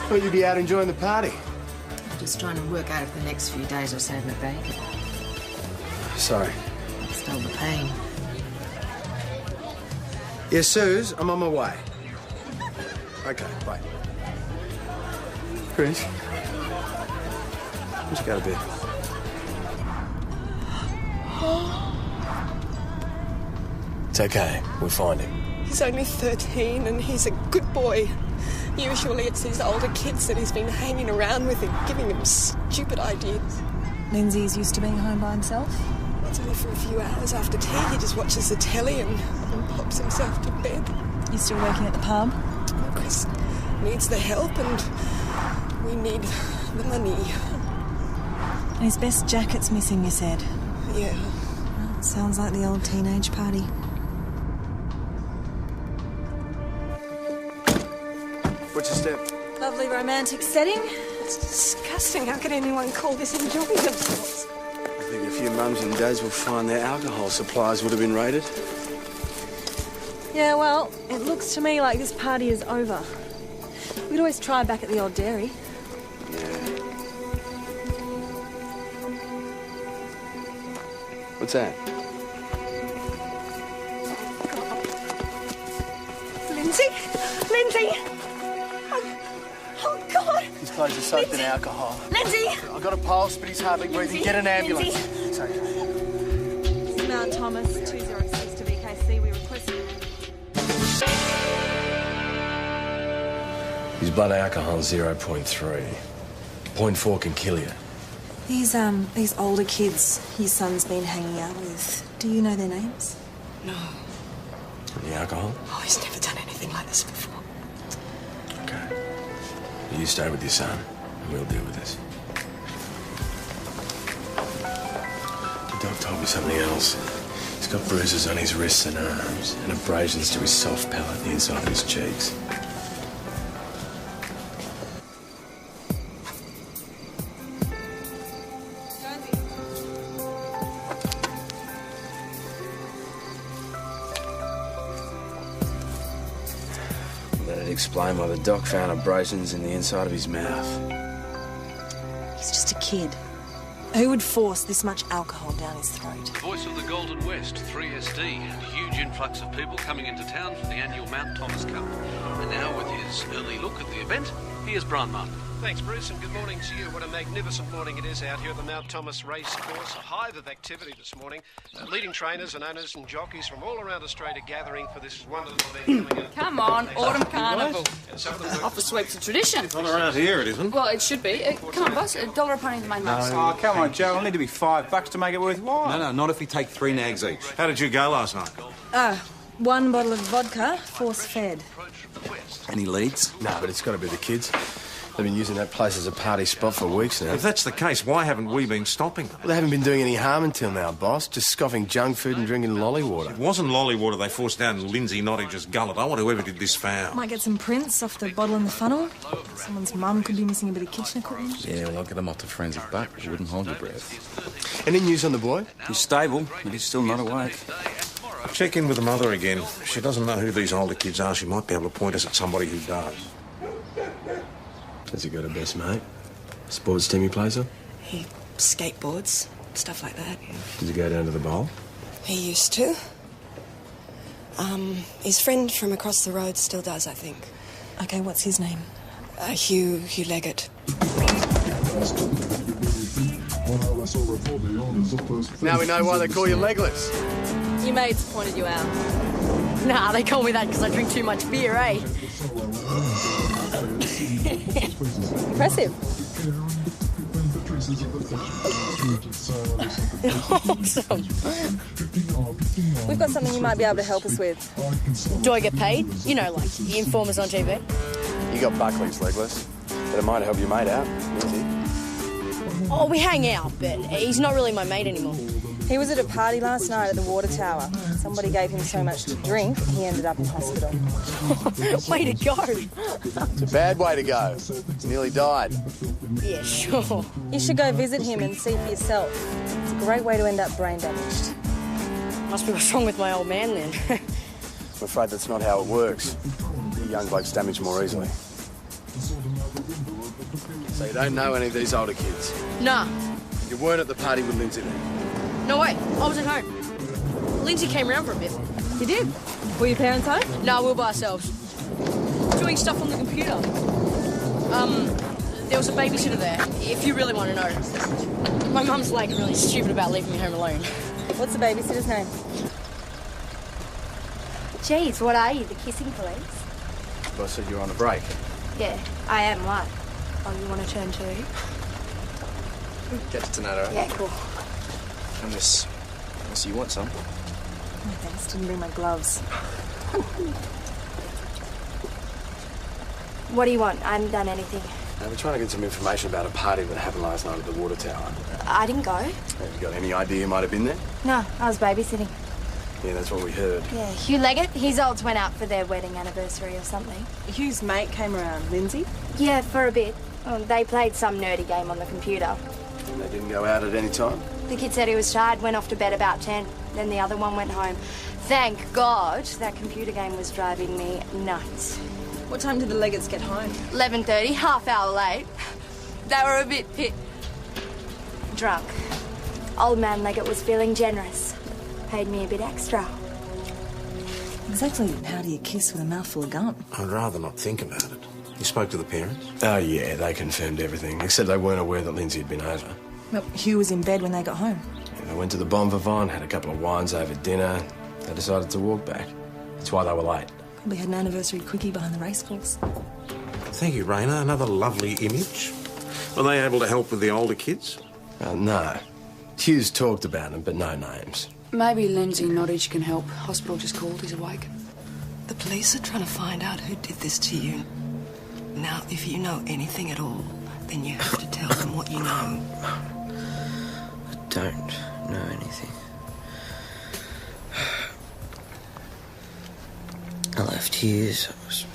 Thought you'd be out enjoying the party. I'm just trying to work out if the next few days I save my bacon. Sorry. Still the pain. Yeah, Suze, I'm on my way. Okay, bye. Chris? Let's go to bed. It's okay. We'll find him. He's only 13 and he's a good boy. Usually it's these older kids that he's been hanging around with and giving them stupid ideas. Lindsay's used to being home by himself? It's only for a few hours after tea. He just watches the telly and pops himself to bed. He's still working at the pub? Chris needs the help and we need the money. And his best jacket's missing, you said? Yeah. Well, sounds like the old teenage party. What's your step? Lovely romantic setting. It's disgusting. How can anyone call this enjoying themselves? I think a few mums and dads will find their alcohol supplies would have been raided. Yeah, well, it looks to me like this party is over. We could always try back at the old dairy. Yeah. What's that? Lindsay? Lindsay! Oh, God! His clothes are soaked in alcohol. Lindsay! I've got a pulse, but he's hardly breathing. Get an ambulance. Lindsay. It's okay. Mount Thomas, 206 to VKC. We request... His blood alcohol is 0.3. 0.4 can kill you. These older kids his son's been hanging out with, do you know their names? No. The alcohol? Oh, he's never done anything like this before. Okay. You stay with your son, and we'll deal with this. The doc told me something else. He's got bruises on his wrists and arms, and abrasions to his soft palate, the inside of his cheeks. That'd explain why the doc found abrasions in the inside of his mouth. He's just a kid. Who would force this much alcohol down his throat? Voice of the Golden West, 3SD, and huge influx of people coming into town for the annual Mount Thomas Cup. And now, with his early look at the event, here's Brian Martin. Thanks, Bruce, and good morning to you. What a magnificent morning it is out here at the Mount Thomas race course. A hive of activity this morning. Leading trainers and owners and jockeys from all around Australia gathering for this wonderful event coming up. Come on, Autumn Carnival. And some of them Off the sweeps of tradition. Not around here, it isn't. Well, it should be. Come on, boss. $1 a pony to make most. Oh, come on, Joe. I'll need to be $5 to make it worthwhile. No, not if we take 3 nags each. How did you go last night? 1 bottle of vodka, force-fed. Any leads? No, but it's got to be the kids. They've been using that place as a party spot for weeks now. If that's the case, why haven't we been stopping them? Well, they haven't been doing any harm until now, boss. Just scoffing junk food and drinking lolly water. It wasn't lolly water they forced down Lindsay Nottinger's gullet. I want whoever did this foul. Might get some prints off the bottle and the funnel. Someone's mum could be missing a bit of kitchen equipment. Yeah, well, I'll get them off to forensic, but you wouldn't hold your breath. Any news on the boy? He's stable, but he's still not awake. Check in with the mother again. If she doesn't know who these older kids are, she might be able to point us at somebody who does. Has he got a best mate? Sports team he plays on? He skateboards, stuff like that. Does he go down to the bowl? He used to. His friend from across the road still does, I think. Okay, what's his name? Hugh Leggett. Now we know why they call you legless. Your mates pointed you out. Nah, they call me that because I drink too much beer, eh? Impressive. Awesome. We've got something you might be able to help us with. Do I get paid? You know, like the informers on TV. You got Buckley's legless, but it might help your mate out. Oh, we hang out, but he's not really my mate anymore. He was at a party last night at the water tower. Somebody gave him so much to drink, he ended up in hospital. Way to go. It's a bad way to go. He nearly died. Yeah, sure. You should go visit him and see for yourself. It's a great way to end up brain damaged. Must be what's wrong with my old man, then. I'm afraid that's not how it works. You young blokes damage more easily. So you don't know any of these older kids? Nah. You weren't at the party with Lindsay then? No way. I was at home. Lindsay came round for a bit. You did? Were your parents home? No, we were by ourselves. Doing stuff on the computer. There was a babysitter there, if you really want to know. My mum's like really stupid about leaving me home alone. What's the babysitter's name? Geez, what are you, the kissing police? I said you're on a break. Yeah, I am. What? Oh, you want to turn too? Get to tonight, all right? Yeah, cool. Unless you want some. Oh, thanks, didn't bring my gloves. What do you want? I haven't done anything. We're trying to get some information about a party that happened last night at the water tower. I didn't go. Have you got any idea who might have been there? No, I was babysitting. Yeah, that's what we heard. Yeah, Hugh Leggett, his olds went out for their wedding anniversary or something. Hugh's mate came around. Lindsay? Yeah, for a bit. They played some nerdy game on the computer. And they didn't go out at any time? The kid said he was tired, went off to bed about 10. Then the other one went home. Thank God that computer game was driving me nuts. What time did the Leggets get home? 11:30, half hour late. They were a bit drunk. Old man Leggett was feeling generous. Paid me a bit extra. Exactly how do you kiss with a mouthful of gum? I'd rather not think about it. You spoke to the parents? Oh, yeah, they confirmed everything, except they weren't aware that Lindsay had been over. Well, Hugh was in bed when they got home. Yeah, they went to the Bon Vivant, had a couple of wines over dinner. They decided to walk back. That's why they were late. Probably had an anniversary quickie behind the racecourse. Thank you, Raina. Another lovely image. Were they able to help with the older kids? No. Hughes talked about them, but no names. Maybe Lindsay Nottage can help. Hospital just called. He's awake. The police are trying to find out who did this to you. Now, if you know anything at all, then you have to tell them what you know. I don't know anything. I left Hughes. I was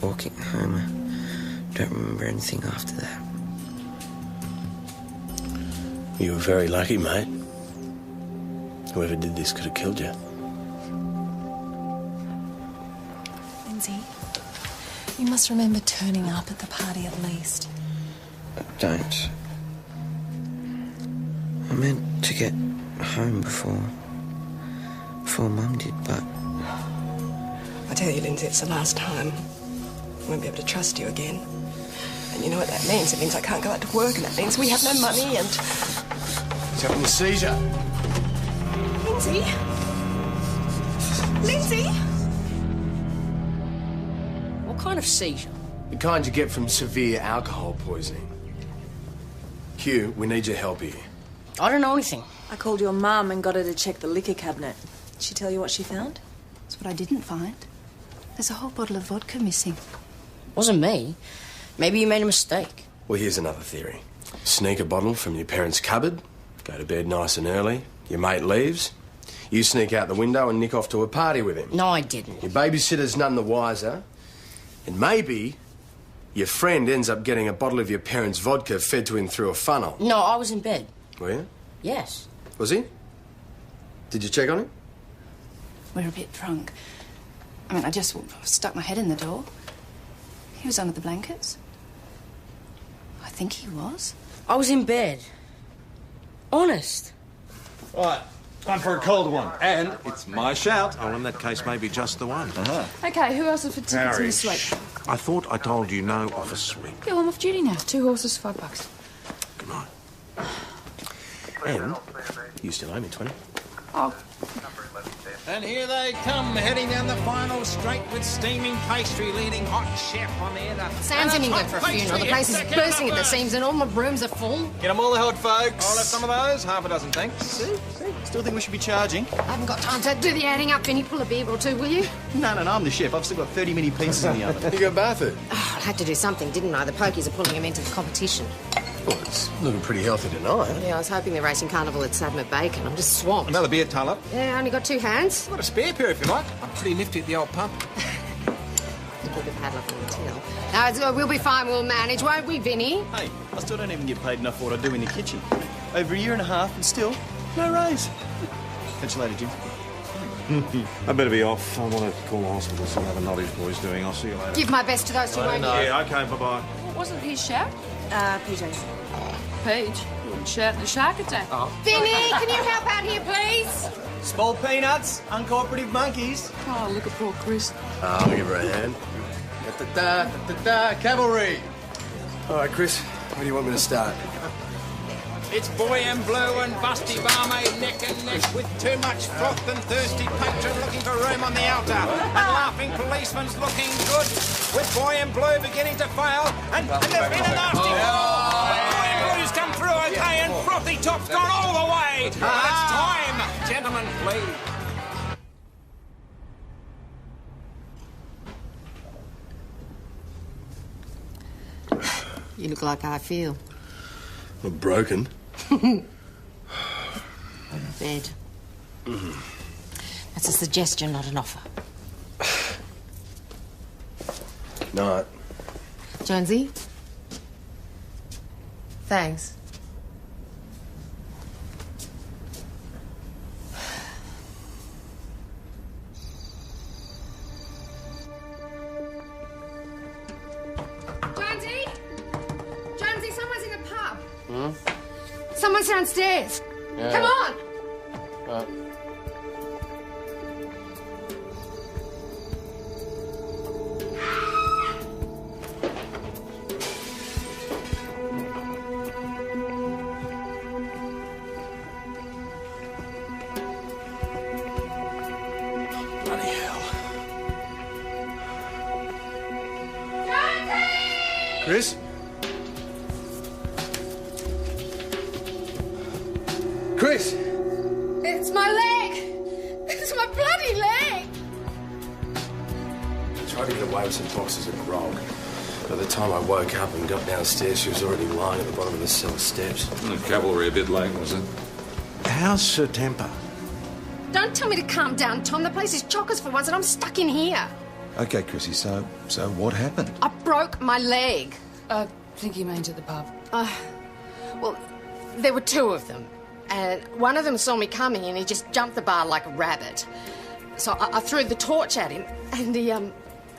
walking home. I don't remember anything after that. You were very lucky, mate. Whoever did this could have killed you. Lindsay, you must remember turning up at the party at least. I don't. I meant to get home before Mum did, but... I tell you, Lindsay, it's the last time. I won't be able to trust you again. And you know what that means? It means I can't go out to work, and that means we have no money, and... He's having a seizure. Lindsay? Lindsay? What kind of seizure? The kind you get from severe alcohol poisoning. Hugh, we need your help here. I don't know anything. I called your mum and got her to check the liquor cabinet. Did she tell you what she found? That's what I didn't find. There's a whole bottle of vodka missing. Wasn't me. Maybe you made a mistake. Well, here's another theory. Sneak a bottle from your parents' cupboard, go to bed nice and early, your mate leaves, you sneak out the window and nick off to a party with him. No, I didn't. Your babysitter's none the wiser, and maybe your friend ends up getting a bottle of your parents' vodka fed to him through a funnel. No, I was in bed. Were you? Yes. Was he? Did you check on him? We're a bit drunk. I mean, I just stuck my head in the door. He was under the blankets. I think he was. I was in bed. Honest. Right, time for a cold one. And it's my shout. Oh, in that case, maybe just the one. Okay, who else is for tickets in the suite? I thought I told you no office suite. Yeah, well, I'm off duty now. 2 horses, $5. Good night. And you still owe me 20. Oh. And here they come, heading down the final straight with steaming pastry, leading hot chef on the other. Sam's in England for a funeral. The place is bursting at the seams and all my rooms are full. Get them all out, folks. I'll have some of those. Half a dozen, thanks. See? Still think we should be charging? I haven't got time to do the adding up. Can you pull a beer or two, will you? No, I'm the chef. I've still got 30 mini pieces in the oven. You got Barthur? Oh, I had to do something, didn't I? The pokies are pulling him into the competition. Well, it's looking pretty healthy tonight. Yeah, I was hoping the racing carnival had Sadmer bacon. I'm just swamped. Another beer, Tyler. Yeah, I only got 2 hands. I've got a spare pair if you like. I'm pretty nifty at the old pump. Keep the padlock on the till. No, we'll be fine. We'll manage, won't we, Vinny? Hey, I still don't even get paid enough for what I do in the kitchen. Over a year and a half and still no raise. Catch you later, Jim. I better be off. I want to call the hospital, so I'll have a nod his boy's doing. I'll see you later. Give my best to those two, won't you? Yeah, OK, bye-bye. What wasn't his shout? PJ's. Peach. Shouting a shark attack. Vinny, can you help out here, please? Small peanuts, uncooperative monkeys. Oh, look at poor Chris. I'll give her a hand. Cavalry. All right, Chris, where do you want me to start? It's Boy in Blue and Busty Barmaid neck and neck with too much froth and thirsty patron looking for room on the outer. And laughing policeman's looking good with Boy in Blue beginning to fail. And there's been a nasty... Boy in Blue's come through okay and Frothy Top's gone all the way. It's time. Gentlemen, please. You look like I feel. I'm broken. Bed. That's a suggestion, not an offer. Night. Jonesy? Thanks. Jonesy? Jonesy, someone's in the pub. Someone's downstairs. Yeah. Come on. Bloody hell. Chris? Chris! It's my leg. It's my bloody leg. I tried to get away with some boxes of grog. By the time I woke up and got downstairs, she was already lying at the bottom of the cellar steps. The cavalry a bit late, was it? How's her temper? Don't tell me to calm down, Tom. The place is chockers for once and I'm stuck in here. OK, Chrissy, so what happened? I broke my leg. I think he means at the pub. Well, there were two of them. And one of them saw me coming and he just jumped the bar like a rabbit. So I threw the torch at him and he, I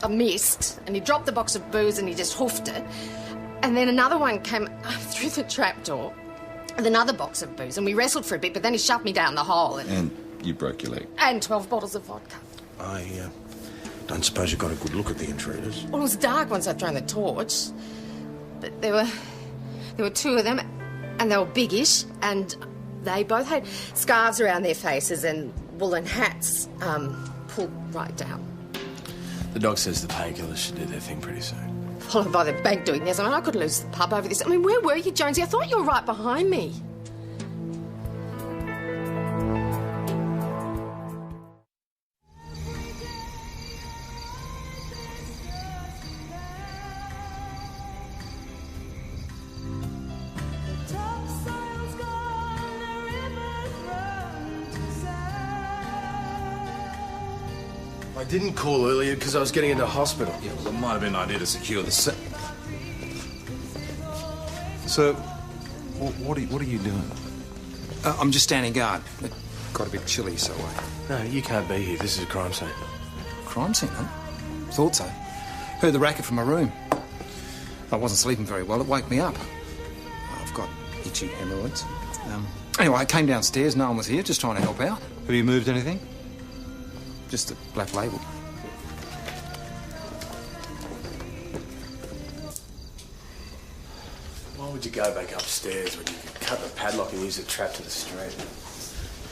missed. And he dropped the box of booze and he just hoofed it. And then another one came through the trapdoor with another box of booze and we wrestled for a bit, but then he shoved me down the hole. And you broke your leg? And 12 bottles of vodka. I don't suppose you got a good look at the intruders. Well, it was dark once I'd thrown the torch. But there were two of them and they were biggish and they both had scarves around their faces and woolen hats pulled right down. The doc says the painkillers should do their thing pretty soon. Followed by the bank doing this. I mean, I could lose the pub over this. I mean, where were you, Jonesy? I thought you were right behind me. I didn't call earlier because I was getting into hospital. Yeah, well, it might have been an idea to secure the set. So, what are you doing? I'm just standing guard. It got a bit chilly, so No, you can't be here. This is a crime scene. Crime scene, huh? Thought so. Heard the racket from my room. I wasn't sleeping very well. It woke me up. I've got itchy hemorrhoids. Anyway, I came downstairs. No one was here, just trying to help out. Have you moved anything? Just a black label. Why would you go back upstairs when you could cut the padlock and use the trap to the street?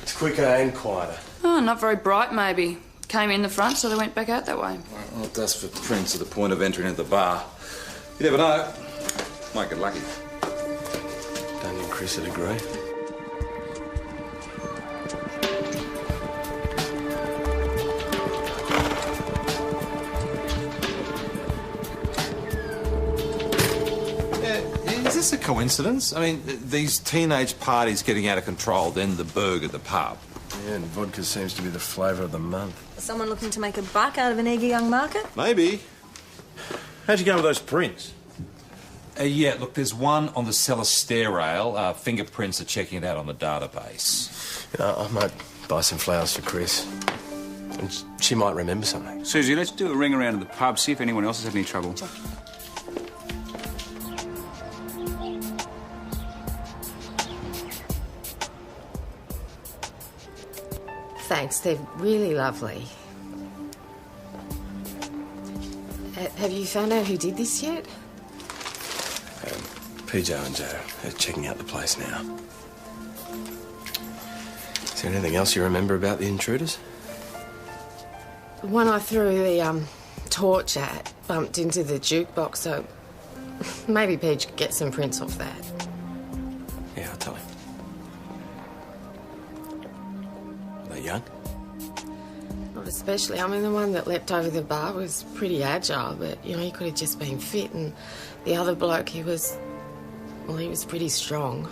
It's quicker and quieter. Oh, not very bright, maybe. Came in the front, so they went back out that way. Well, it does for prints at the point of entering into the bar. You never know. Might get lucky. Don't you and Chris would agree? Is this a coincidence? I mean, these teenage parties getting out of control, then the burg at the pub. Yeah, and vodka seems to be the flavour of the month. Someone looking to make a buck out of an eager young market? Maybe. How'd you go with those prints? Yeah, look, there's one on the cellar stair rail. Fingerprints are checking it out on the database. I might buy some flowers for Chris. And she might remember something. Susie, let's do a ring around to the pub, see if anyone else has had any trouble. Thanks, they're really lovely. Have you found out who did this yet? PJ and Joe are checking out the place now. Is there anything else you remember about the intruders? When I threw the torch at, bumped into the jukebox, so maybe Paige could get some prints off that. Yeah, I'll tell him. Are they young? Not especially. I mean, the one that leapt over the bar was pretty agile, but, you know, he could have just been fit, and the other bloke, he was pretty strong.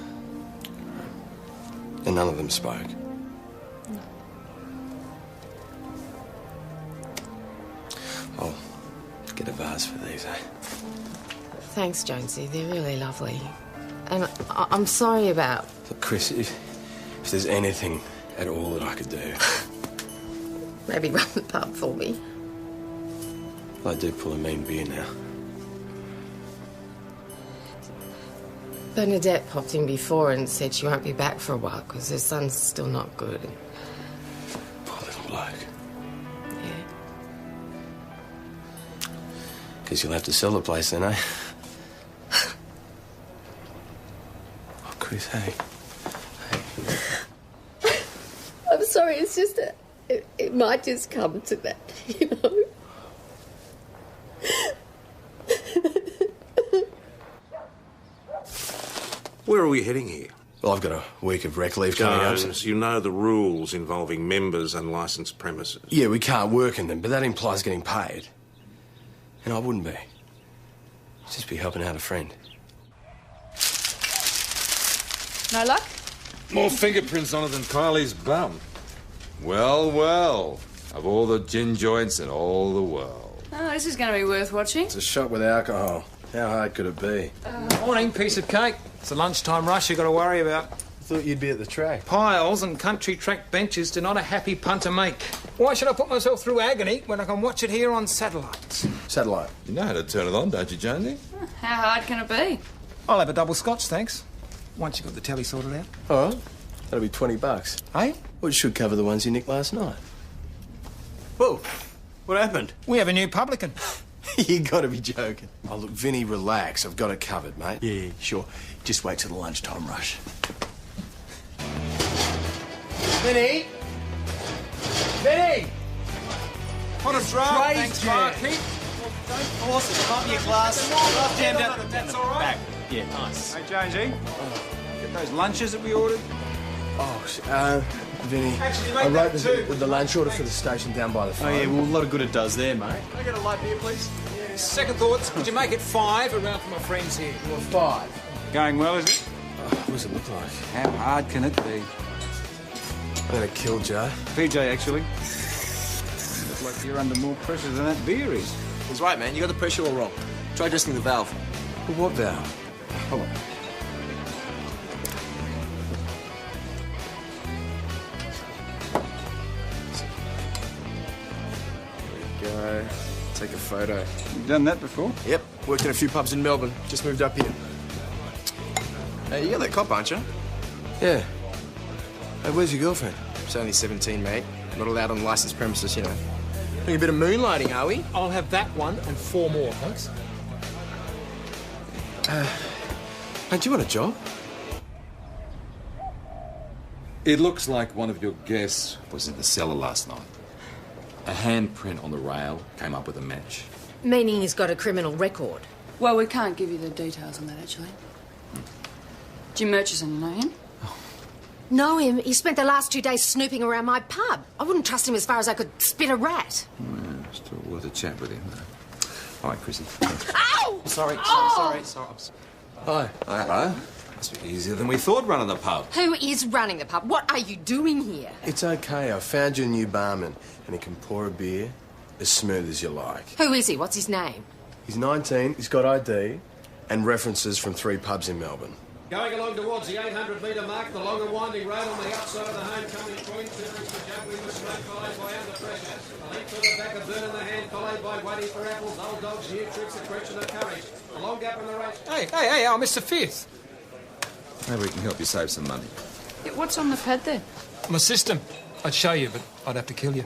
And none of them spoke? I'll get a vase for these, eh? Thanks, Jonesy. They're really lovely. And I'm sorry about... Look, Chris, if there's anything at all that I could do... Maybe run the pub for me. I do pull a mean beer now. Bernadette popped in before and said she won't be back for a while because her son's still not good. Poor little bloke. Yeah. Guess you'll have to sell the place then, eh? Oh, Chris, hey. I'm sorry, it's just that it might just come to that, you know? Where are we heading here? Well, I've got a week of rec leave coming up. Jones, you know the rules involving members and licensed premises. Yeah, we can't work in them, but that implies getting paid. And I wouldn't be. I'd just be helping out a friend. No luck? More fingerprints on it than Kylie's bum. Well, well. Of all the gin joints in all the world. Oh, this is going to be worth watching. It's a shot with alcohol. How hard could it be? Morning, piece of cake. It's a lunchtime rush you've got to worry about. Thought you'd be at the track. Piles and country track benches do not a happy punter make. Why should I put myself through agony when I can watch it here on satellite? Satellite? You know how to turn it on, don't you, Jonesy? How hard can it be? I'll have a double scotch, thanks. Once you've got the telly sorted out. All right. That'll be $20. Eh? Well, it should cover the ones you nicked last night. Whoa. What happened? We have a new publican. You gotta be joking. Oh, look, Vinny, relax. I've got it covered, mate. Yeah, sure. Just wait till the lunchtime rush. Vinny! Vinny! What a draft, thanks, Marky. Don't force it. Might be a glass. Half jammed out. That's all right. Back. Yeah, nice. Hey, Jonesy. Get those lunches that we ordered. Oh, Vinny, Actually, I make wrote that the lunch order for the station down by the phone. Oh, yeah, well, a lot of good it does there, mate. Can I get a light beer, please? Yeah. Second thoughts, could you make it 5 around for my friends here? Well, 5. Going well, is it? What does it look like? How hard can it be? I'm gonna kill Joe. PJ, actually. Looks like you're under more pressure than that beer is. He's right, man. You got the pressure all wrong. Try adjusting the valve. Well, what valve? Hold on. Go. Take a photo. You've done that before? Yep. Worked in a few pubs in Melbourne. Just moved up here. Hey, you got that cop, aren't you? Yeah. Hey, where's your girlfriend? She's only 17, mate. Not allowed on licensed premises, you know. Doing a bit of moonlighting, are we? I'll have that one and 4 more, thanks. Hey, do you want a job? It looks like one of your guests was in the cellar last night. A handprint on the rail came up with a match. Meaning he's got a criminal record. Well, we can't give you the details on that, actually. Jim Murchison, you know him? Know him? He spent the last 2 days snooping around my pub. I wouldn't trust him as far as I could spit a rat. Still worth a chat with him, though. All right, Chrissy. Ow! Sorry. Hi. Hello. Must be easier than we thought running the pub. Who is running the pub? What are you doing here? It's okay. I found you a new barman, and he can pour a beer as smooth as you like. Who is he? What's his name? He's 19, he's got ID, and references from 3 pubs in Melbourne. Going along towards the 800-metre mark, the long and winding road on the outside of the homecoming point. Difference to jump with the smoke followed by under pressure. outside waiting for apples. Old dogs here, tricks of correction and courage. A long gap in the race. Hey, I'm Mr. Fifth. Maybe we can help you save some money. Yeah, what's on the pad there? My system. I'd show you, but I'd have to kill you.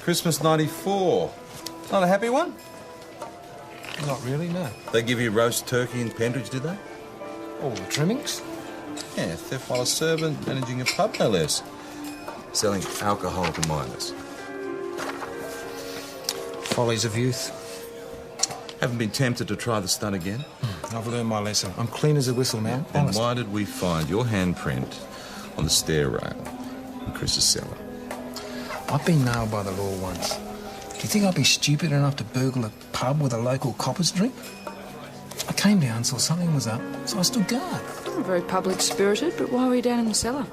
Christmas '94. Not a happy one? Not really, no. They give you roast turkey and Pentridge, did they? All the trimmings? Yeah, theft while a servant, managing a pub, no less. Selling alcohol to minors. Follies of youth. Haven't been tempted to try the stunt again? I've learned my lesson. I'm clean as a whistle now. Then Honest. why did we find your handprint on the stair rail in Chris's cellar? I've been nailed by the law once. Do you think I'd be stupid enough to burgle a pub with a local copper's drink? I came down, saw something was up, so I stood guard. Not very public-spirited, but why were you down in the cellar?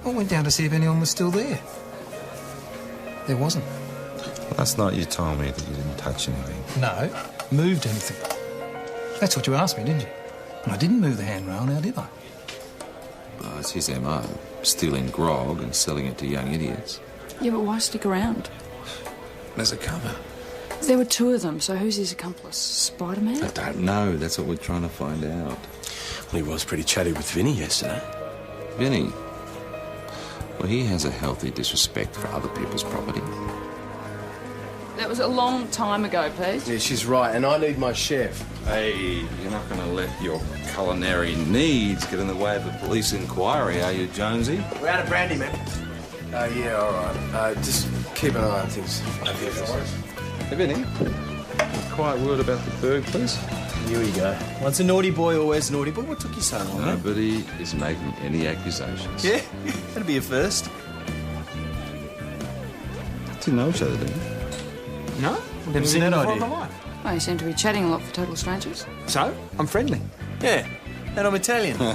I went down to see if anyone was still there. There wasn't. Last night you told me that you didn't touch anything. No, moved anything. That's what you asked me, didn't you? And I didn't move the handrail, now did I? Well, it's his MO. Stealing grog and selling it to young idiots. Yeah, but why stick around? There's a cover. There were two of them, so who's his accomplice? Spider-Man? I don't know. That's what we're trying to find out. Well, he was pretty chatty with Vinny yesterday. Vinny? Well, he has a healthy disrespect for other people's property. That was a long time ago, Pete. Yeah, she's right, and I need my chef. Hey, you're not going to let your culinary needs get in the way of a police inquiry, are you, Jonesy? We're out of brandy, man. Yeah, all right. Just keep an eye on things. Hey, Vinny, a quiet word about the burg, please. Here we go. Once a naughty boy, always naughty boy. What took you so long? Nobody is making any accusations. Yeah, that'll be a first. Didn't know each other, did you? No? Never seen that idea. Well, you seem to be chatting a lot for total strangers. So? I'm friendly. Yeah, and I'm Italian. Joe,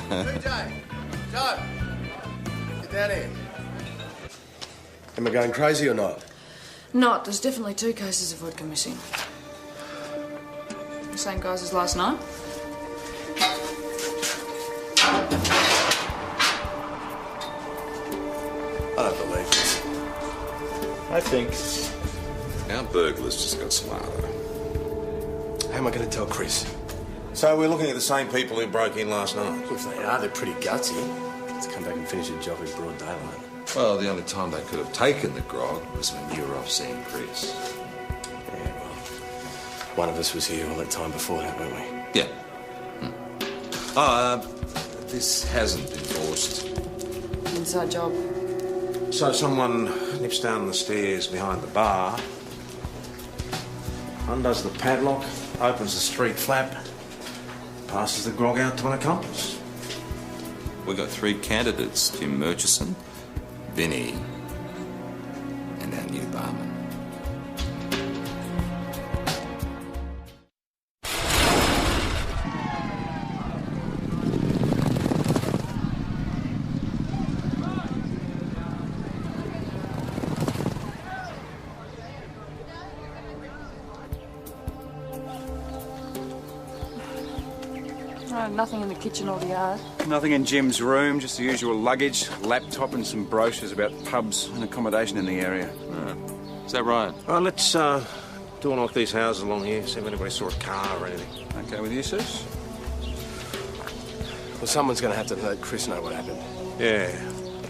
get down here. Am I going crazy or not? Not. There's definitely 2 cases of vodka missing. The same guys as last night? I don't believe this. I think. Our burglars just got smarter. How am I going to tell Chris? So we're looking at the same people who broke in last night? If they are, they're pretty gutsy. Let's come back and finish a job in broad daylight. Well, the only time they could have taken the grog was when you were off seeing Chris. Yeah, well, one of us was here all that time before that, weren't we? Yeah. This hasn't been forced. Inside job. So someone nips down the stairs behind the bar, undoes the padlock, opens the street flap, passes the grog out to an accomplice. We got 3 candidates: Jim Murchison, Vinny, and our new barman. Nothing in the kitchen or the yard. Nothing in Jim's room, just the usual luggage, laptop and some brochures about pubs and accommodation in the area. Is that right? Well, let's door knock these houses along here, see if anybody saw a car or anything. Okay with you, sis? Well, someone's going to have to let Chris know what happened. Yeah.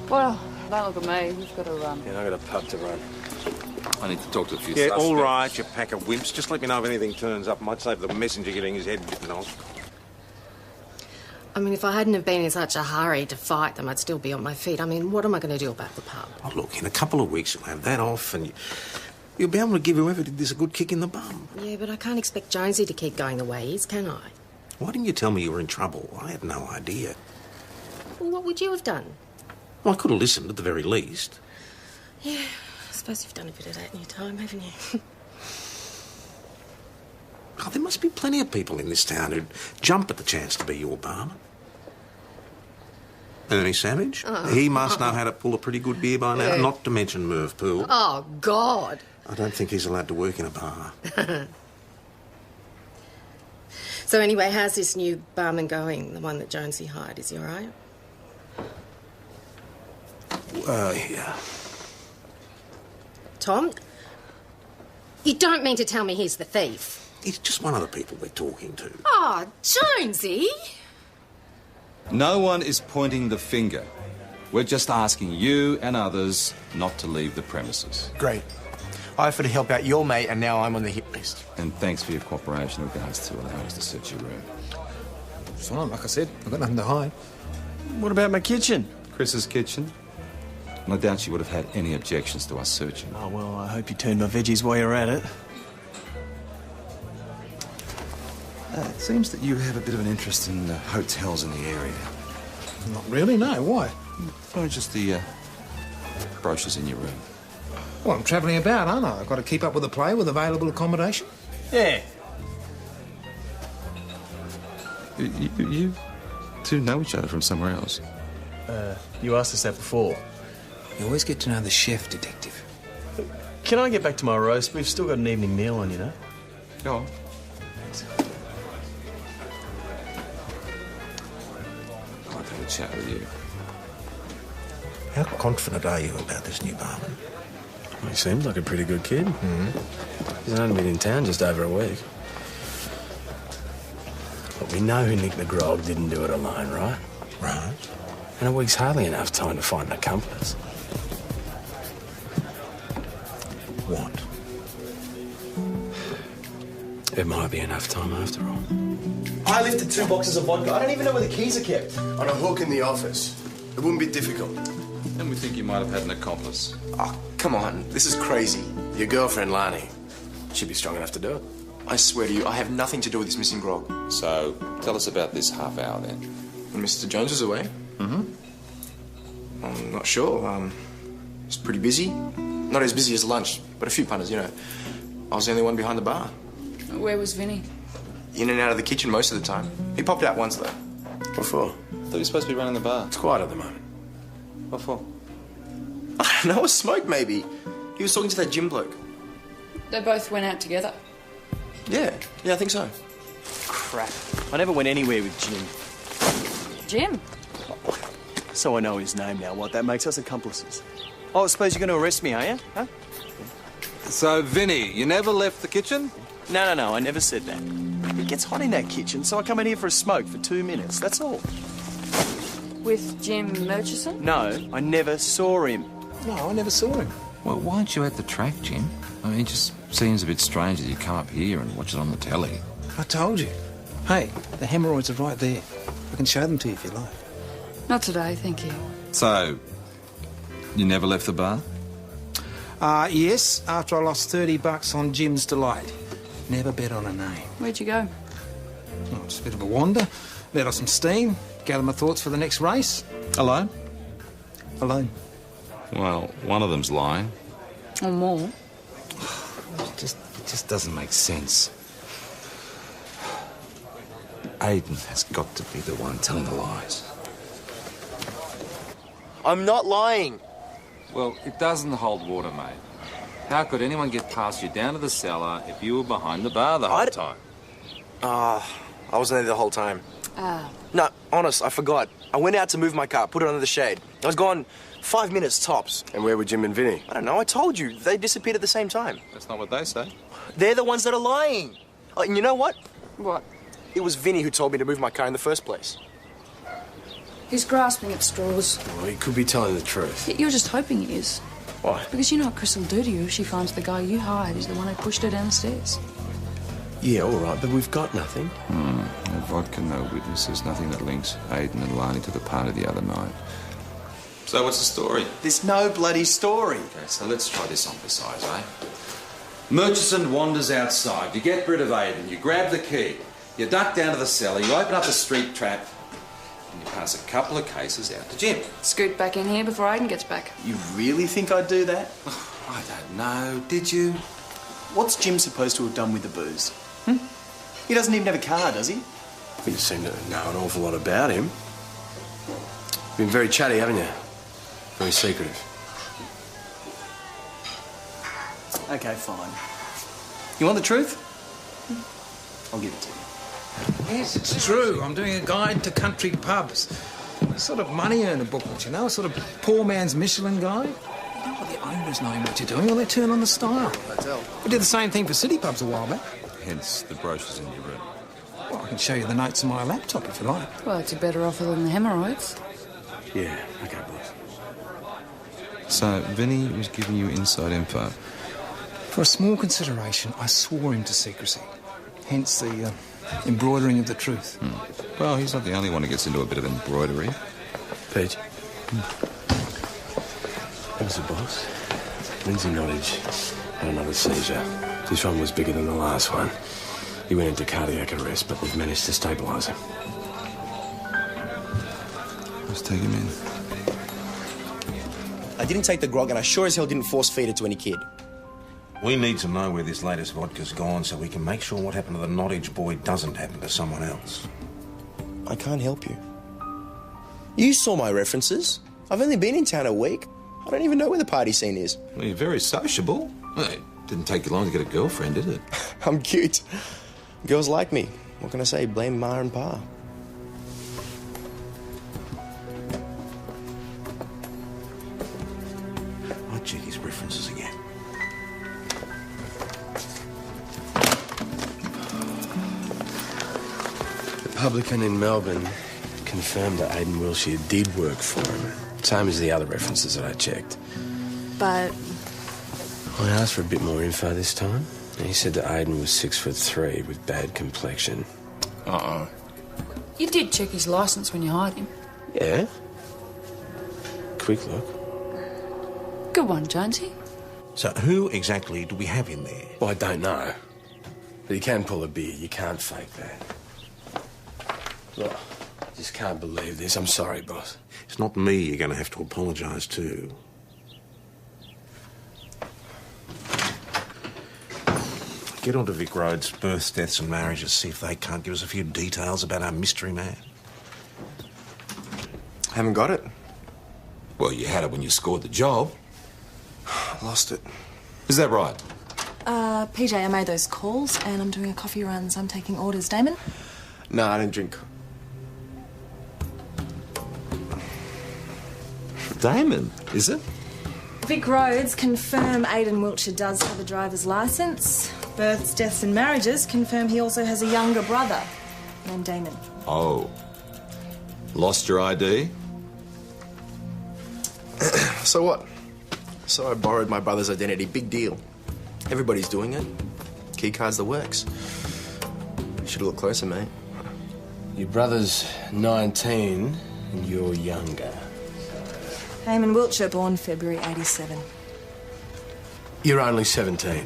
Well, don't look at me. We've got to run. Yeah, I've got a pub to run. I need to talk to a few Yeah, suspects. all right, you pack of wimps. Just let me know if anything turns up. Might save the messenger getting his head bitten off. I mean, if I hadn't have been in such a hurry to fight them, I'd still be on my feet. I mean, what am I going to do about the pub? Oh, look, in a couple of weeks you'll have that off and you'll be able to give whoever did this a good kick in the bum. Yeah, but I can't expect Jonesy to keep going the way he is, can I? Why didn't you tell me you were in trouble? I had no idea. Well, what would you have done? Well, I could have listened at the very least. Yeah, I suppose you've done a bit of that in your time, haven't you? Oh, there must be plenty of people in this town who'd jump at the chance to be your barman. Ernie Savage? Oh. He must know how to pull a pretty good beer by now, Yeah. not to mention Merv Poole. Oh, God. I don't think he's allowed to work in a bar. So anyway, how's this new barman going, the one that Jonesy hired? Is he all right? Yeah. Tom? You don't mean to tell me he's the thief? It's just one of the people we're talking to. Oh, Jonesy! No one is pointing the finger. We're just asking you and others not to leave the premises. Great. I offered to help out your mate, and now I'm on the hit list. And thanks for your cooperation in regards to allowing us to search your room. It's fine, like I said. I've got nothing to hide. What about my kitchen? Chris's kitchen? And I doubt she would have had any objections to us searching. Oh, well, I hope you turned my veggies while you're at it. It seems that you have a bit of an interest in hotels in the area. Not really, no. Why? Oh, just the brochures in your room. Well, I'm travelling about, aren't I? I've got to keep up with the play with available accommodation. Yeah. You two know each other from somewhere else. You asked us that before. You always get to know the chef, Detective. Can I get back to my roast? We've still got an evening meal on, you know. Go on. I'd like to have a chat with you. How confident are you about this new barman? Well, he seems like a pretty good kid. Mm-hmm. He's only been in town just over a week. But we know who nicked the grog didn't do it alone, right? Right. And a week's hardly enough time to find an accomplice. What? It might be enough time after all. I lifted 2 boxes of vodka. I don't even know where the keys are kept. On a hook in the office. It wouldn't be difficult. And we think you might have had an accomplice. Oh, come on. This is crazy. Your girlfriend, Lani. She'd be strong enough to do it. I swear to you, I have nothing to do with this missing grog. So, tell us about this half hour then. When Mr. Jones was away? Mm-hmm. I'm not sure. It's pretty busy. Not as busy as lunch, but a few punters, you know. I was the only one behind the bar. Where was Vinny? In and out of the kitchen most of the time. He popped out once, though. What for? Thought you were supposed to be running the bar. It's quiet at the moment. What for? I don't know, a smoke maybe. He was talking to that gym bloke. They both went out together. Yeah, I think so. Crap. I never went anywhere with Jim. Jim? So I know his name now. What, that makes us accomplices? Oh, I suppose you're going to arrest me, are you? Huh? So, Vinny, you never left the kitchen? No, I never said that. It gets hot in that kitchen, so I come in here for a smoke for 2 minutes, that's all. With Jim Murchison? No, I never saw him. No, I never saw him. Well, why aren't you at the track, Jim? I mean, it just seems a bit strange that you come up here and watch it on the telly. I told you. Hey, the hemorrhoids are right there. I can show them to you if you like. Not today, thank you. So, you never left the bar? Yes, after I lost $30 on Jim's Delight. Never bet on a name. Where'd you go? Oh, just a bit of a wander, let off some steam, gather my thoughts for the next race. Alone? Alone. Well, one of them's lying. Or more. It just doesn't make sense. Aiden has got to be the one telling the lies. I'm not lying. Well, it doesn't hold water, mate. How could anyone get past you down to the cellar if you were behind the bar the whole time? I wasn't there the whole time. Ah. No, honest, I forgot. I went out to move my car, put it under the shade. I was gone 5 minutes tops. And where were Jim and Vinny? I don't know, I told you. They disappeared at the same time. That's not what they say. They're the ones that are lying. And you know what? What? It was Vinny who told me to move my car in the first place. He's grasping at straws. Well, he could be telling the truth. You're just hoping he is. Why? Because you know what Chris will do to you if she finds the guy you hired is the one who pushed her down the stairs. Yeah, all right, but we've got nothing. No vodka, no witnesses, nothing that links Aiden and Lani to the party the other night. So what's the story? There's no bloody story. Okay, so let's try this on for size, eh? Murchison wanders outside. You get rid of Aiden. You grab the key. You duck down to the cellar. You open up the street trap. And you pass a couple of cases out to Jim. Scoot back in here before Aiden gets back. You really think I'd do that? I don't know. Did you? What's Jim supposed to have done with the booze? He doesn't even have a car, does he? You seem to know an awful lot about him. Been very chatty, haven't you? Very secretive. Okay, fine. You want the truth? I'll give it to you. Yes, it's true. I'm doing a guide to country pubs. A sort of money earner booklet, you know? A sort of poor man's Michelin guide. You know what the the owners knowing what you're doing, well, they turn on the style. We did the same thing for city pubs a while back. Hence the brochures in your room. Well, I can show you the notes on my laptop if you like. Well, it's a better offer than the hemorrhoids. Yeah, okay, boss. So, Vinny was giving you inside info. For a small consideration, I swore him to secrecy. Hence the embroidering of the truth. Well, he's not the only one who gets into a bit of embroidery. Pete. That was the boss. Lindsay Nottage had another seizure. This one was bigger than the last one. He went into cardiac arrest, but we've managed to stabilise him. Let's take him in. I didn't take the grog, and I sure as hell didn't force feed it to any kid. We need to know where this latest vodka's gone so we can make sure what happened to the Nottage boy doesn't happen to someone else. I can't help you. You saw my references. I've only been in town a week. I don't even know where the party scene is. Well, you're very sociable. Well, it didn't take you long to get a girlfriend, did it? I'm cute. Girls like me. What can I say? Blame Ma and Pa. I'll check his references again. The publican in Melbourne confirmed that Aidan Wilshire did work for him. Same as the other references that I checked. But I asked for a bit more info this time. And he said that Aidan was 6'3" with bad complexion. Uh-oh. you did check his licence when you hired him. Yeah? Quick look. Good one, Jonesy. So who exactly do we have in there? Well, I don't know. But you can pull a beer. You can't fake that. Look, I just can't believe this. I'm sorry, boss. It's not me you're going to have to apologise to. Get onto Vic Road's births, deaths and marriages, see if they can't give us a few details about our mystery man. Haven't got it. Well, you had it when you scored the job. Lost it. Is that right? PJ, I made those calls and I'm doing a coffee run, so I'm taking orders. Damon? No, I don't drink. Damon, is it? Vic Roads confirm Aidan Wiltshire does have a driver's licence. Births, deaths and marriages confirm he also has a younger brother named Damon. Oh. Lost your ID? So what? So I borrowed my brother's identity. Big deal. Everybody's doing it. Keycard's the works. Should look closer, mate. Your brother's 19 and you're younger. Damon Wiltshire, born February 87. You're only 17.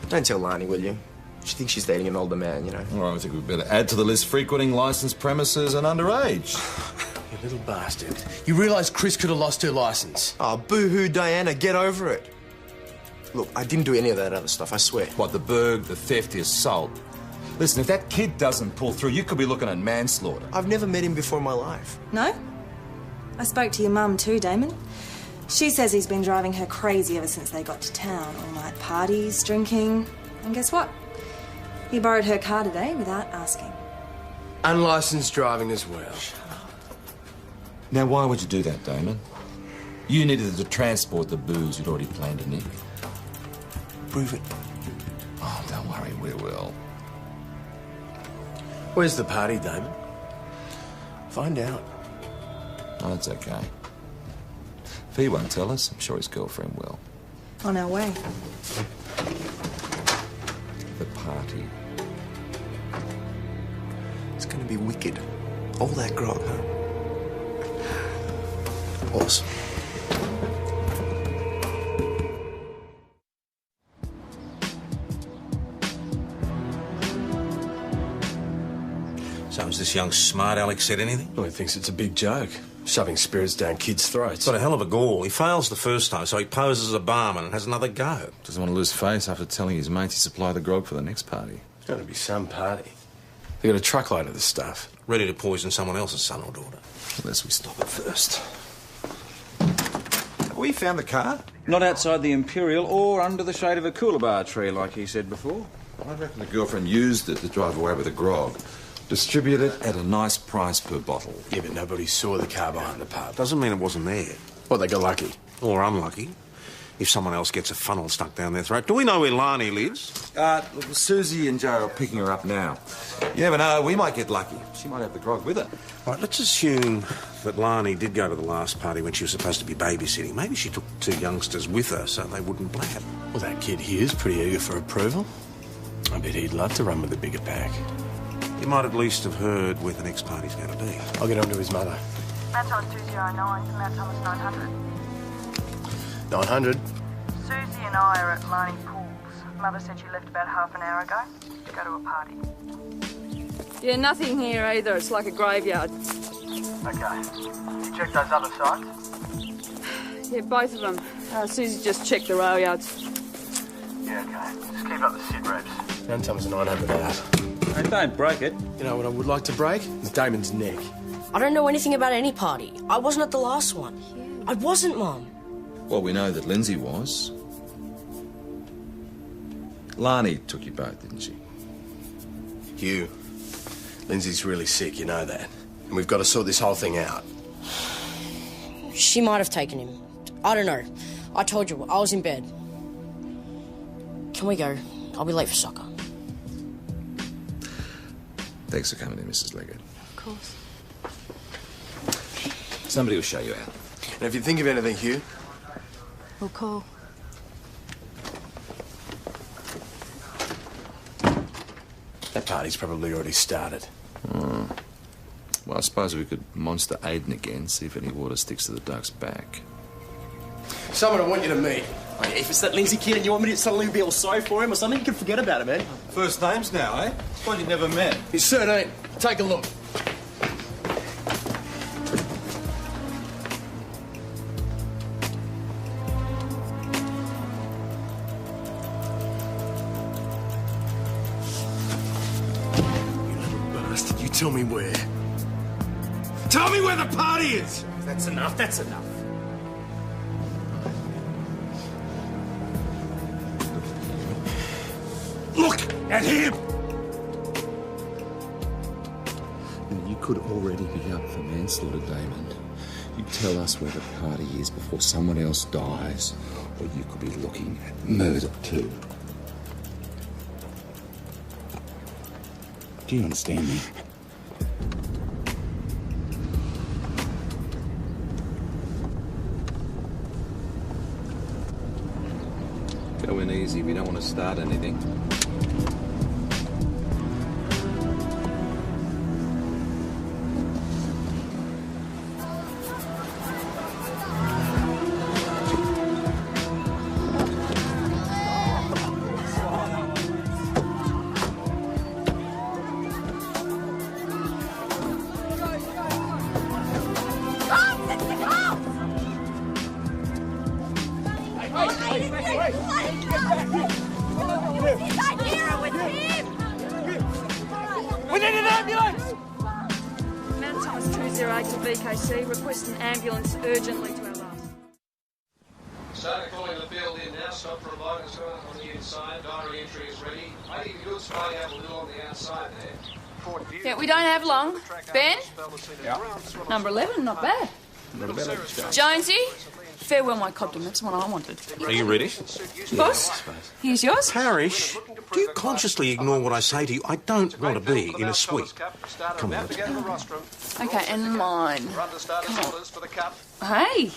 Don't tell Lani, will you? She thinks she's dating an older man, you know. Well, I think we'd better add to the list frequenting licensed premises and underage. You little bastard. You realise Chris could have lost her licence? Oh, boo-hoo, Diana, get over it. Look, I didn't do any of that other stuff, I swear. What, the burg, the theft, the assault? Listen, if that kid doesn't pull through, you could be looking at manslaughter. I've never met him before in my life. No? I spoke to your mum too, Damon. She says he's been driving her crazy ever since they got to town. All-night parties, drinking. And guess what? He borrowed her car today without asking. Unlicensed driving as well. Now, why would you do that, Damon? You needed to transport the booze you'd already planned to nick. Prove it. Oh, don't worry, we will. Where's the party, Damon? Find out. Oh, that's okay. If he won't tell us, I'm sure his girlfriend will. On our way. The party. It's going to be wicked. All that grog, huh? Awesome. So has this young smart Alex said anything? Well, he thinks it's a big joke. Shoving spirits down kids' throats. Got a hell of a gall. He fails the first time, so he poses as a barman and has another go. Doesn't want to lose face after telling his mates he supply the grog for the next party. It's going to be some party. They got a truckload of the stuff. Ready to poison someone else's son or daughter. Unless we stop it first. We found the car? Not outside the Imperial or under the shade of a coolabah tree, like he said before. I reckon the girlfriend used it to drive away with the grog. Distribute it at a nice price per bottle. Yeah, but nobody saw the car behind the pub. Doesn't mean it wasn't there. Well, they got lucky. Or unlucky. if someone else gets a funnel stuck down their throat. Do we know where Lani lives? Susie and Joe are picking her up now. You never know, we might get lucky. She might have the grog with her. Right, let's assume that Lani did go to the last party when she was supposed to be babysitting. Maybe she took 2 youngsters with her so they wouldn't blab. Well, that kid Hugh's pretty eager for approval. I bet he'd love to run with the bigger pack. You might at least have heard where the next party's going to be. I'll get on to his mother. Mount Thomas 209 to Mount Thomas 900. 900? Susie and I are at Lani Pools. Mother said she left about half an hour ago to go to a party. Yeah, nothing here either. It's like a graveyard. Okay. You checked those other sites? Yeah, both of them. Susie just checked the rail yards. Yeah, okay. Just keep up the sit reps. Mount Thomas 900 out. Hey, don't break it. You know what I would like to break? Is Damon's neck. I don't know anything about any party. I wasn't at the last one. I wasn't, Mum. Well, we know that Lindsay was. Lani took you both, didn't she? Hugh, Lindsay's really sick, you know that. And we've got to sort this whole thing out. She might have taken him. I don't know. I told you, I was in bed. Can we go? I'll be late for soccer. Thanks for coming in, Mrs. Leggett. Of course. Somebody will show you out. And if you think of anything, Hugh, We'll call. that party's probably already started. Well, I suppose we could monster Aiden again, see if any water sticks to the duck's back. Someone I want you to meet. Hey, if it's that Lindsay kid and you want me to suddenly be all sorry for him or something, you can forget about it, man. First names now, eh? Suppose you never met. He's 13. Take a look. Tell me where. Tell me where the party is! That's enough, that's enough. Look at him! You could already be up for manslaughter, Damon. You tell us where the party is before someone else dies, or you could be looking at murder too. Do you understand me? Go in easy if you don't want to start anything. We need an ambulance! Mount Thomas 208 to BKC. Request an ambulance urgently to our last. Starting calling the field in now. Stop for a line on the inside. Diary entry is ready. Maybe good spying out a little on the outside there. Yeah, we don't have long. Ben? Number 11, not bad. Jonesy? Farewell, my Cobden. That's what I wanted. Are you ready? Boss? Here's yours. Parish, do you consciously ignore what I say to you? I don't want to be in a suite. Come on. Okay, and mine. Come on. Hey!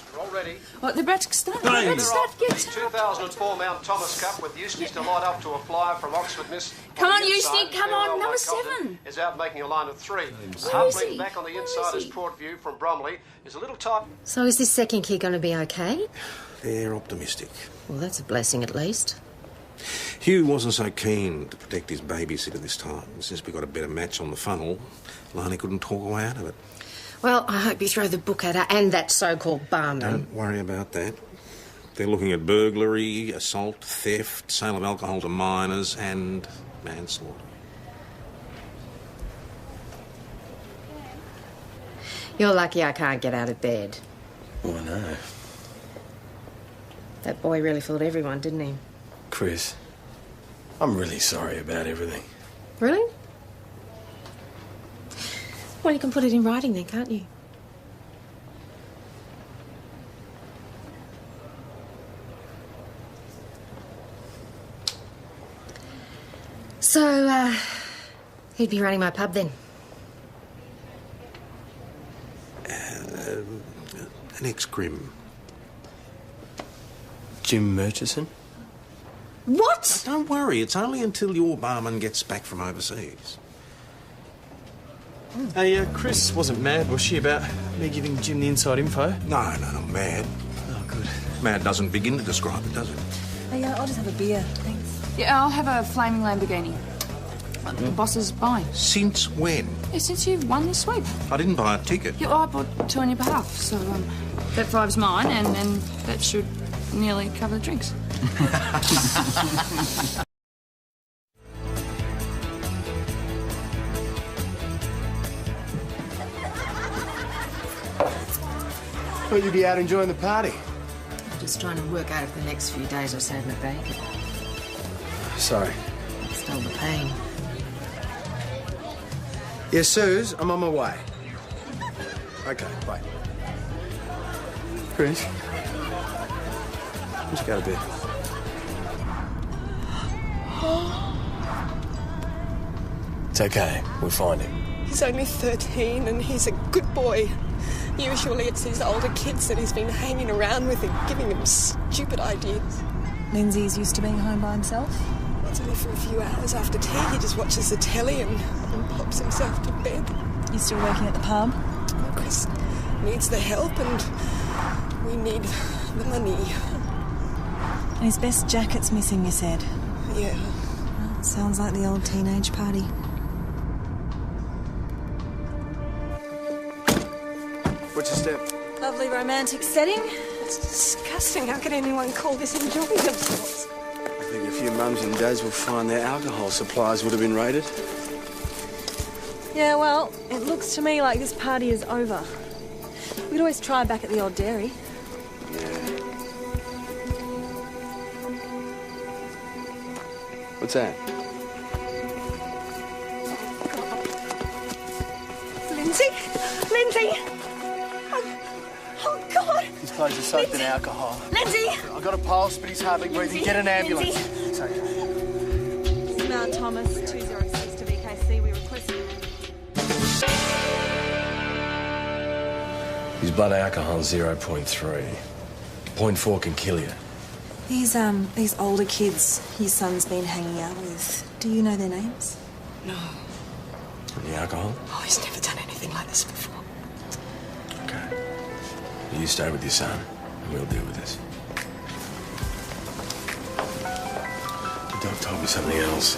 What, they're about to start? They're about to start. Get 2004 Mount Thomas Cup with Eustace to light up to a flyer from Oxford Miss. Come on, Eustace, come on, number 7. Is out making a line of 3. Where is he? Back on the insider's port view from Bromley is a little tight. So is this second kid going to be okay? They're optimistic. Well, that's a blessing at least. Hugh wasn't so keen to protect his babysitter this time. Since we got a better match on the funnel, Lani couldn't talk her way out of it. Well, I hope you throw the book at her and that so-called barman. Don't worry about that. They're looking at burglary, assault, theft, sale of alcohol to minors, and manslaughter. You're lucky I can't get out of bed. Oh, I know. That boy really fooled everyone, didn't he? Chris, I'm really sorry about everything. Really? Well, you can put it in writing then, can't you? So, who'd be running my pub then? An ex-grim. Jim Murchison? What? Don't worry, it's only until your barman gets back from overseas. Hey, Chris wasn't mad, was she, about me giving Jim the inside info? No, not mad. Oh, good. Mad doesn't begin to describe it, does it? Hey, I'll just have a beer, thanks. Yeah, I'll have a flaming Lamborghini. The boss is buying. Since when? Yeah, since you've won the sweep. I didn't buy a ticket. Yeah, I bought 2 on your behalf, so that 5's mine, and that should nearly cover the drinks. Thought you'd be out enjoying the party. Just trying to work out if the next few days I'll save my bank. Sorry. Stole the pain. Yeah, Suze, I'm on my way. Okay, bye. Chris? Let's go to bed. It's okay. We'll find him. He's only 13 and he's a good boy. Usually it's these older kids that he's been hanging around with and giving them stupid ideas. Lindsay's used to being home by himself. It's only for a few hours after tea. He just watches the telly and pops himself to bed. You still working at the pub? Well, Chris needs the help and we need the money. And his best jacket's missing, you said? Yeah. Well, sounds like the old teenage party. What's your step? Lovely romantic setting. It's disgusting. How can anyone call this enjoying themselves? I think a few mums and dads will find their alcohol supplies would have been raided. Yeah, well, it looks to me like this party is over. We could always try back at the old dairy. What's that? Lindsay? Lindsay! Oh, God! His clothes are soaked in alcohol. Lindsay! I've got a pulse, but he's hardly breathing. Get an ambulance. Lindsay. It's okay. Mount Thomas, 206 to VKC. We request... His blood alcohol's 0.3. 0.4 can kill you. These older kids his son's been hanging out with, do you know their names? No. And the alcohol? Oh, he's never done anything like this before. Okay. You stay with your son, and we'll deal with this. The doc told me something else.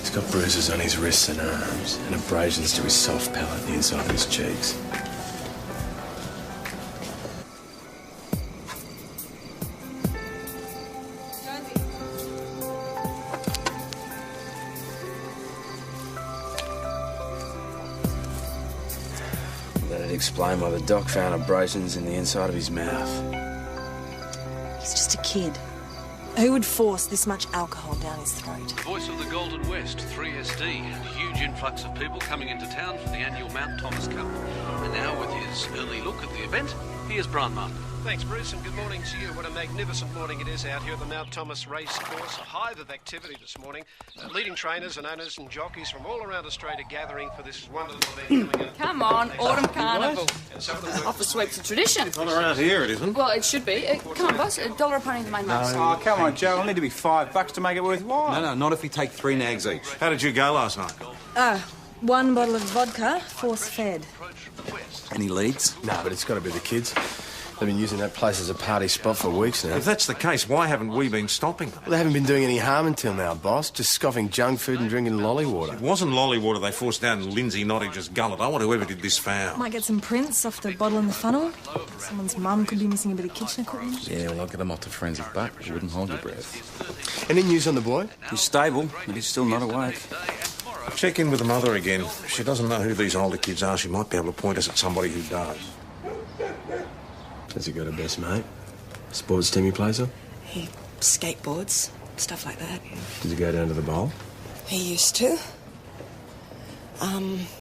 He's got bruises on his wrists and arms, and abrasions to his soft palate, the inside of his cheeks. That'd explain why the doc found abrasions in the inside of his mouth. He's just a kid. Who would force this much alcohol down his throat? Voice of the Golden West, 3SD, and huge influx of people coming into town for the annual Mount Thomas Cup. And now, with his early look at the event, here's Brian Martin. Thanks, Bruce, and good morning to you. What a magnificent morning it is out here at the Mount Thomas Race Course. A hive of activity this morning. Leading trainers and owners and jockeys from all around Australia gathering for this wonderful event coming up. Come on, Autumn Carnival. And some of the Off the sweep's a tradition. Not around here, it isn't. Well, it should be. Come on, boss. $1 a pony to make most. Oh, come on, Joe. It'll need to be $5 to make it worthwhile. No, not if we take 3 nags each. How did you go last night? 1 bottle of vodka, force-fed. Any leads? No, but it's got to be the kids. They've been using that place as a party spot for weeks now. If that's the case, why haven't we been stopping them? Well, they haven't been doing any harm until now, boss. Just scoffing junk food and drinking lolly water. It wasn't lolly water they forced down Lindsay Nottage's gullet. I want whoever did this foul. Might get some prints off the bottle in the funnel. Someone's mum could be missing a bit of kitchen equipment. Yeah, well, I'll get them off to forensic buck. You wouldn't hold your breath. Any news on the boy? He's stable, but he's still not awake. Check in with the mother again. If she doesn't know who these older kids are, she might be able to point us at somebody who does. Has he got a best mate? Sports team he plays on? He skateboards, stuff like that. Does he go down to the bowl? He used to.